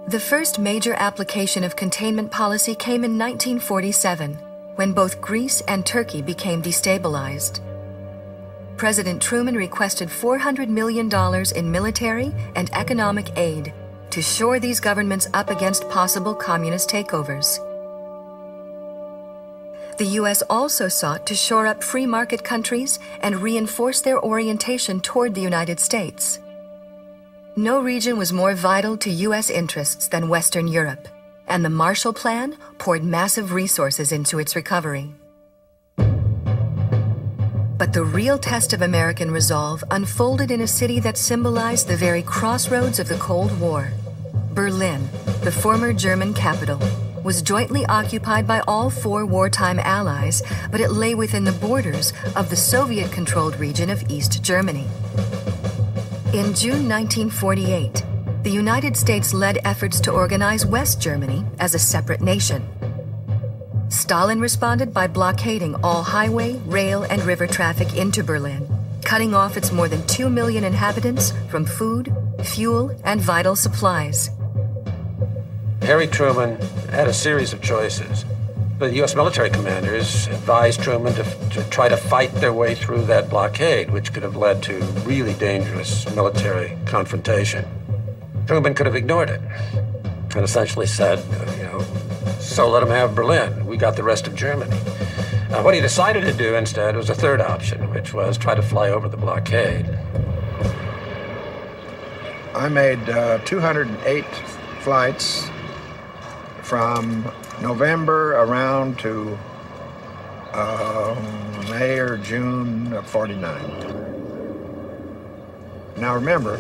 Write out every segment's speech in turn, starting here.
The first major application of containment policy came in 1947, when both Greece and Turkey became destabilized. President Truman requested $400 million in military and economic aid to shore these governments up against possible communist takeovers. The U.S. also sought to shore up free market countries and reinforce their orientation toward the United States. No region was more vital to U.S. interests than Western Europe, and the Marshall Plan poured massive resources into its recovery. But the real test of American resolve unfolded in a city that symbolized the very crossroads of the Cold War. Berlin, the former German capital, was jointly occupied by all four wartime allies, but it lay within the borders of the Soviet-controlled region of East Germany. In June 1948, the United States led efforts to organize West Germany as a separate nation. Stalin responded by blockading all highway, rail, and river traffic into Berlin, cutting off its more than 2 million inhabitants from food, fuel, and vital supplies. Harry Truman had a series of choices. The U.S. military commanders advised Truman to try to fight their way through that blockade, which could have led to really dangerous military confrontation. Truman could have ignored it and essentially said, so let them have Berlin. We got the rest of Germany. What he decided to do instead was a third option, which was try to fly over the blockade. I made 208 flights from November around to May or June of '49. Now remember,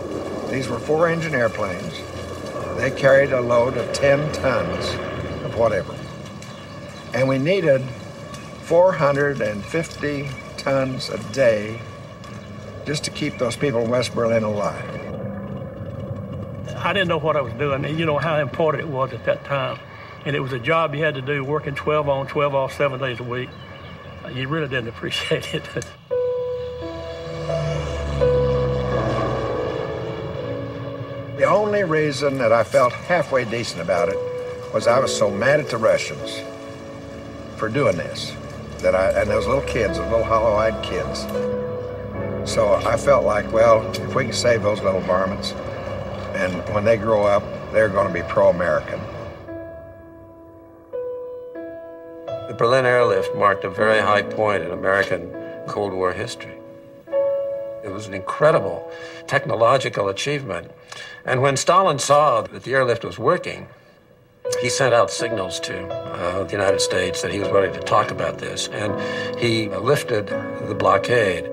these were 4-engine airplanes. They carried a load of 10 tons of whatever. And we needed 450 tons a day just to keep those people in West Berlin alive. I didn't know what I was doing, and you know how important it was at that time. And it was a job you had to do, working 12 on, 12 off, 7 days a week. You really didn't appreciate it. The only reason that I felt halfway decent about it was I was so mad at the Russians for doing this, and those little kids, those little hollow-eyed kids. So I felt like, well, if we can save those little varmints, and when they grow up, they're going to be pro-American. The Berlin airlift marked a very high point in American Cold War history. It was an incredible technological achievement. And when Stalin saw that the airlift was working, he sent out signals to the United States that he was ready to talk about this. And he lifted the blockade.